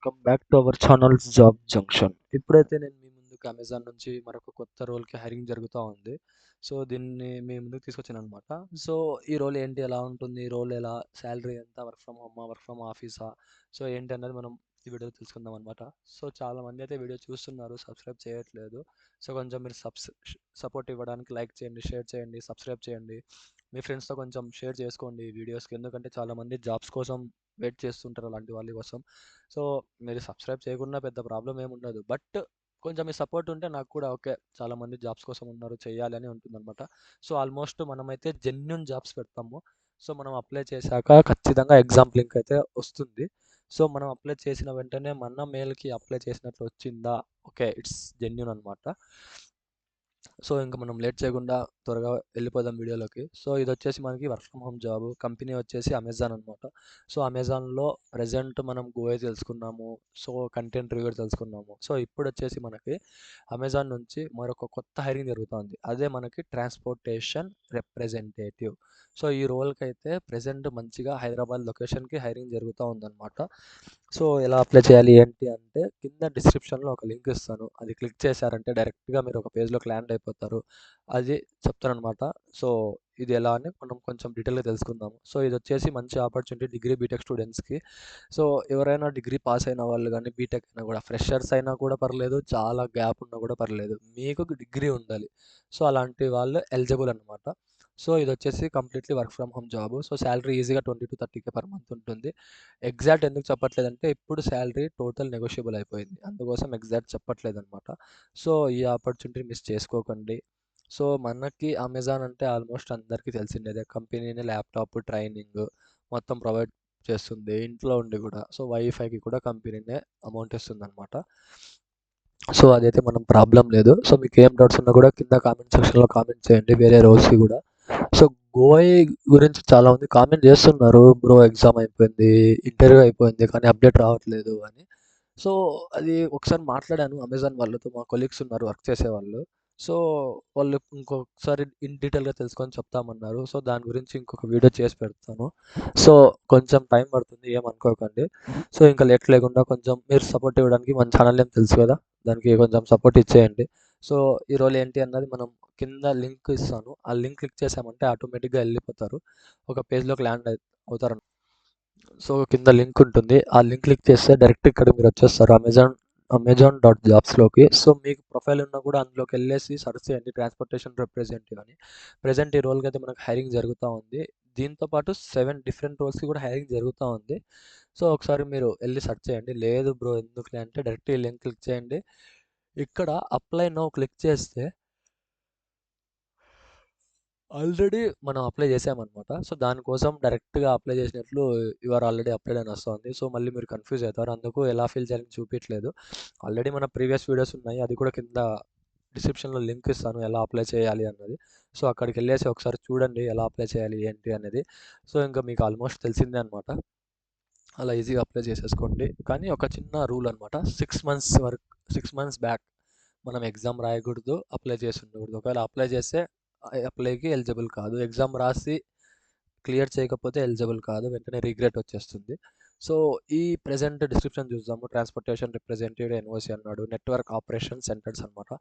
Welcome back to our channel job junction. ఇప్పుడైతే నేను మీ ముందుకు అమెజాన్ నుంచి మరొక కొత్త రోల్కి హైరింగ్ జరుగుతూ ఉంది. సో దీన్ని మీ ముందుకు తీసుకొచ్చాను అనమాట. సో ఈ రోల్ ఏంటి, ఎలా ఉంటుంది, ఈ రోల్ ఎలా, శాలరీ ఎంత, వర్క్ ఫ్రమ్ హోమా, వర్క్ ఫ్రమ్ ఆఫీసా, సో ఏంటి అన్నది మనం ఈ వీడియోలో తెలుసుకుందాం అనమాట. సో చాలా మంది అయితే వీడియో చూస్తున్నారు, సబ్స్క్రైబ్ చేయట్లేదు. సో కొంచెం మీరు సపోర్ట్ ఇవ్వడానికి లైక్ చేయండి, షేర్ చేయండి, సబ్స్క్రైబ్ చేయండి. మీ ఫ్రెండ్స్తో కొంచెం షేర్ చేసుకోండి ఈ వీడియోస్కి, ఎందుకంటే చాలామంది జాబ్స్ కోసం వెయిట్ చేస్తుంటారు అలాంటి వాళ్ళ కోసం. సో మీరు సబ్స్క్రైబ్ చేయకుండా పెద్ద ప్రాబ్లం ఏమి ఉండదు, బట్ కొంచెం మీ సపోర్ట్ ఉంటే నాకు కూడా ఓకే, చాలామంది జాబ్స్ కోసం ఉన్నారు, చేయాలి అని ఉంటుందన్నమాట. సో ఆల్మోస్ట్ మనమైతే జెన్యున్ జాబ్స్ పెడతాము. సో మనం అప్లై చేశాక ఖచ్చితంగా ఎగ్జామ్ లింక్ అయితే వస్తుంది. సో మనం అప్లై చేసిన వెంటనే మన మెయిల్కి అప్లై చేసినట్లు వచ్చిందా, ఓకే, ఇట్స్ జెన్యున్ అనమాట. సో ఇంకా మనం లేట్ చేయకుండా త్వరగా వెళ్ళిపోదాం వీడియోలోకి. సో ఇది వచ్చేసి మనకి work from home job, company వచ్చేసి అమెజాన్ అనమాట. సో అమెజాన్లో ప్రజెంట్ మనం గోఏ తెలుసుకున్నాము, సో కంటెంట్ రివ్యూర్ తెలుసుకున్నాము. సో ఇప్పుడు వచ్చేసి మనకి అమెజాన్ నుంచి మరొక కొత్త హైరింగ్ జరుగుతుంది, అదే మనకి ట్రాన్స్పోర్టేషన్ రిప్రజెంటేటివ్. సో ఈ రోల్కి అయితే ప్రజెంట్ మంచిగా హైదరాబాద్ లొకేషన్కి హైరింగ్ జరుగుతూ ఉందన్నమాట. సో ఎలా అప్లై చేయాలి ఏంటి అంటే కింద డిస్క్రిప్షన్లో ఒక లింక్ ఇస్తాను, అది క్లిక్ చేశారంటే డైరెక్ట్గా మీరు ఒక పేజ్లోకి ల్యాండ్ అయిపోతారు. అది చెప్తారనమాట. సో ఇది ఎలా అని మనం కొంచెం డీటెయిల్గా తెలుసుకుందాము. సో ఇది వచ్చేసి మంచి ఆపర్చునిటీ డిగ్రీ బీటెక్ స్టూడెంట్స్కి. సో ఎవరైనా డిగ్రీ పాస్ అయిన వాళ్ళు కానీ, బీటెక్ అయినా కూడా, ఫ్రెషర్స్ అయినా కూడా పర్లేదు, చాలా గ్యాప్ ఉన్నా కూడా పర్లేదు, మీకు డిగ్రీ ఉండాలి. సో అలాంటి వాళ్ళు ఎలిజిబుల్ అనమాట. సో ఇది వచ్చేసి completely work from home job. So salary ఈజీగా 20 to 30K పర్ మంత్ ఉంటుంది. ఎగ్జాక్ట్ ఎందుకు చెప్పట్లేదంటే ఇప్పుడు శాలరీ టోటల్ నెగోషియబుల్ అయిపోయింది, అందుకోసం ఎగ్జాక్ట్ చెప్పట్లేదు అనమాట. సో ఈ ఆపర్చునిటీ మిస్ చేసుకోకండి. సో మనకి అమెజాన్ అంటే ఆల్మోస్ట్ అందరికీ తెలిసిండేదే, కంపెనీనే ల్యాప్టాప్, ట్రైనింగ్ మొత్తం ప్రొవైడ్ చేస్తుంది ఇంట్లో ఉండి కూడా. సో వైఫైకి కూడా కంపెనీనే అమౌంట్ ఇస్తుంది అనమాట. సో అదైతే మనం ప్రాబ్లం లేదు. సో మీకు ఏం డౌట్స్ ఉన్నా కూడా కింద కామెంట్ సెక్షన్లో కామెంట్ చేయండి, వేరే రోల్స్కి కూడా. సో గోఐ గురించి చాలామంది కామెంట్ చేస్తున్నారు, బ్రో ఎగ్జామ్ అయిపోయింది, ఇంటర్వ్యూ అయిపోయింది, కానీ అప్డేట్ రావట్లేదు అని. సో అది ఒకసారి మాట్లాడాను అమెజాన్ వాళ్ళతో, మా కొలీగ్స్ ఉన్నారు వర్క్ చేసేవాళ్ళు. సో వాళ్ళు ఇంకొకసారి ఇన్ డీటెయిల్గా తెలుసుకొని చెప్తామన్నారు. సో దాని గురించి ఇంకొక వీడియో చేసి పెడతాను. సో కొంచెం టైం పడుతుంది, ఏమనుకోకండి. సో ఇంకా లేట్ లేకుండా కొంచెం మీరు సపోర్ట్ ఇవ్వడానికి మన ఛానల్ ఏం తెలుసు కదా, దానికి కొంచెం సపోర్ట్ ఇచ్చేయండి. సో ఈ రోల్ ఏంటి అన్నది మనం కింద లింక్ ఇస్తాను, ఆ లింక్ క్లిక్ చేసామంటే ఆటోమేటిక్గా వెళ్ళిపోతారు, ఒక పేజ్లోకి ల్యాండ్ అవుతారు. సో కింద లింక్ ఉంటుంది, ఆ లింక్ క్లిక్ చేస్తే డైరెక్ట్ ఇక్కడ మీరు వచ్చేస్తారు అమెజాన్.జాబ్స్లోకి. సో మీకు ప్రొఫైల్ ఉన్నా కూడా అందులోకి వెళ్ళేసి సర్చ్ చేయండి ట్రాన్స్పోర్టేషన్ రిప్రజెంటేటివ్ అని. ప్రజెంట్ ఈ రోల్కి అయితే మనకు హైరింగ్ జరుగుతూ ఉంది. దీంతో పాటు 7 డిఫరెంట్ రోల్స్కి కూడా హైరింగ్ జరుగుతూ ఉంది. సో ఒకసారి మీరు వెళ్ళి సెర్చ్ చేయండి. లేదు బ్రో ఎందుకులే అంటే డైరెక్ట్ ఈ లింక్ క్లిక్ చేయండి. ఇక్కడ అప్లై నౌ క్లిక్ చేస్తే ఆల్రెడీ మనం అప్లై చేసామన్నమాట. సో దానికోసం డైరెక్ట్గా అప్లై చేసినట్లు యువర్ ఆల్రెడీ అప్లైడ్ అని వస్తుంది. సో మళ్ళీ మీరు కన్ఫ్యూజ్ అవుతారు, అందుకు ఎలా ఫిల్ చేయాలని చూపించలేదు. ఆల్రెడీ మన ప్రీవియస్ వీడియోస్ ఉన్నాయి, అది కూడా కింద డిస్క్రిప్షన్లో లింక్ ఇస్తాను ఎలా అప్లై చేయాలి అన్నది. సో అక్కడికి వెళ్ళేసి ఒకసారి చూడండి ఎలా అప్లై చేయాలి ఏంటి అనేది. సో ఇంకా మీకు ఆల్మోస్ట్ తెలిసిందే అనమాట, అలా ఈజీగా అప్లై చేసేసుకోండి. కానీ ఒక చిన్న రూల్ అనమాట, 6 మంత్స్ వరకు, 6 మంత్స్ బ్యాక్ మనం ఎగ్జామ్ రాయకూడదు, అప్లై చేసి ఉండకూడదు. ఒకవేళ అప్లై చేస్తే అప్లైకి ఎలిజిబుల్ కాదు, ఎగ్జామ్ రాసి క్లియర్ చేయకపోతే ఎలిజిబుల్ కాదు, వెంటనే రిగ్రెట్ వచ్చేస్తుంది. సో ఈ ప్రెజెంట్ డిస్క్రిప్షన్ చూద్దాము. ట్రాన్స్పోర్టేషన్ రిప్రజెంటేటివ్ ఎన్ఓసి అన్నాడు, నెట్వర్క్ ఆపరేషన్ సెంటర్స్ అనమాట.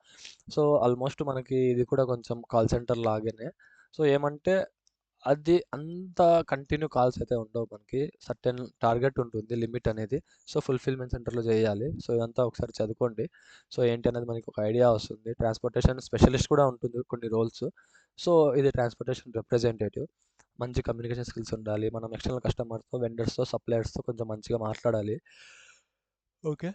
సో ఆల్మోస్ట్ మనకి ఇది కూడా కొంచెం కాల్ సెంటర్ లాగానే. సో ఏమంటే అది అంత కంటిన్యూ కాల్స్ అయితే ఉండవు, మనకి సర్టెన్ టార్గెట్ ఉంటుంది, లిమిట్ అనేది. సో ఫుల్ఫిల్మెంట్ సెంటర్లో చేయాలి. సో ఇదంతా ఒకసారి చదువుకోండి. సో ఏంటి అనేది మనకి ఒక ఐడియా వస్తుంది. ట్రాన్స్పోర్టేషన్ స్పెషలిస్ట్ కూడా ఉంటుంది కొన్ని రోల్స్. సో ఇది ట్రాన్స్పోర్టేషన్ రిప్రజెంటేటివ్. మంచి కమ్యూనికేషన్ స్కిల్స్ ఉండాలి, మనం ఎక్స్టర్నల్ కస్టమర్స్తో, వెండర్స్తో, సప్లయర్స్తో కొంచెం మంచిగా మాట్లాడాలి. ఓకే,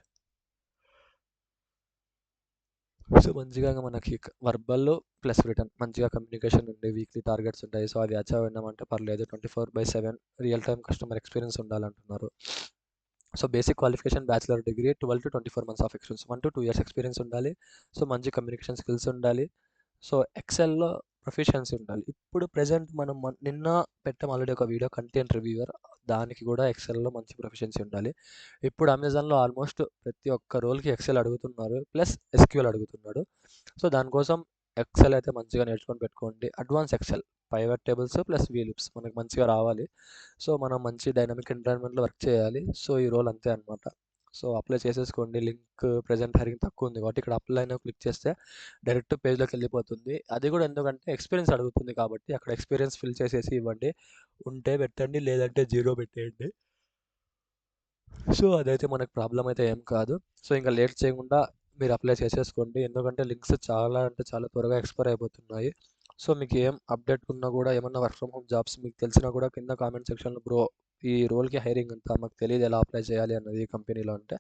సో మంచిగా మనకి వర్బల్ ప్లస్ రిటర్న్ మంచిగా కమ్యూనికేషన్ ఉండి వీక్లీ టార్గెట్స్ ఉంటాయి. సో అది అచీవ్ అయినామంటే పర్లేదు, 24/7 రియల్ టైమ్ కస్టమర్ ఎక్స్పీరియన్స్ ఉండాలంటున్నారు. So basic qualification bachelor degree, 12 to 24 months of experience, 1 to 2 years experience ఉండాలి. సో మంచి కమ్యూనికేషన్ స్కిల్స్ ఉండాలి. సో ఎక్సెల్లో ప్రొఫిషియన్సీ ఉండాలి. ఇప్పుడు ప్రెజెంట్ మనం నిన్న పెట్టాం ఆల్రెడీ ఒక వీడియో, కంటెంట్ రివ్యూవర్, దానికి కూడా ఎక్సెల్లో మంచి ప్రొఫిషియన్సీ ఉండాలి. ఇప్పుడు అమెజాన్లో ఆల్మోస్ట్ ప్రతి ఒక్క రోల్కి ఎక్సెల్ అడుగుతున్నారు, ప్లస్ ఎస్క్యూఎల్ అడుగుతున్నాడు. సో దానికోసం ఎక్సెల్ అయితే మంచిగా నేర్చుకొని పెట్టుకోండి. Advance Excel, pivot tables plus VLOOKUPs మనకు మంచిగా రావాలి. సో మనం మంచి డైనమిక్ ఎన్విరాన్మెంట్లో వర్క్ చేయాలి. సో ఈ రోల్ అంతే అనమాట. సో అప్లై చేసేసుకోండి. లింక్ ప్రెజెంట్ హైరింగ్ తక్కువ ఉంది కాబట్టి ఇక్కడ అప్లై అని క్లిక్ చేస్తే డైరెక్ట్ పేజ్లోకి వెళ్ళిపోతుంది. అది కూడా ఎందుకంటే ఎక్స్పీరియన్స్ అడుగుతుంది కాబట్టి అక్కడ ఎక్స్పీరియన్స్ ఫిల్ చేసేసి ఇవ్వండి. ఉంటే పెట్టండి, లేదంటే జీరో పెట్టేయండి. సో అదైతే మనకు ప్రాబ్లం అయితే ఏం కాదు. సో ఇంకా లేట్ చేయకుండా మీరు అప్లై చేసేసుకోండి. ఎందుకంటే లింక్స్ చాలా అంటే చాలా త్వరగా ఎక్స్పైర్ అయిపోతున్నాయి. సో మీకు ఏం అప్డేట్ ఉన్నా కూడా, ఏమన్నా వర్క్ ఫ్రమ్ హోమ్ జాబ్స్ మీకు తెలిసినా కూడా కింద కామెంట్ సెక్షన్లో బ్రో ఈ రోల్కి హైరింగ్ అంతా మాకు తెలియదు ఎలా అప్లై చేయాలి అన్నది ఈ కంపెనీలో అంటే,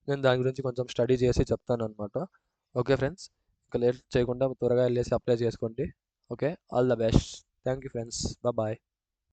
నేను దాని గురించి కొంచెం స్టడీ చేసి చెప్తాను అనమాట. ఓకే ఫ్రెండ్స్, ఇంకా లేట్ చేయకుండా త్వరగా వెళ్ళేసి అప్లై చేసుకోండి. Okay, all the best. Thank you friends, bye.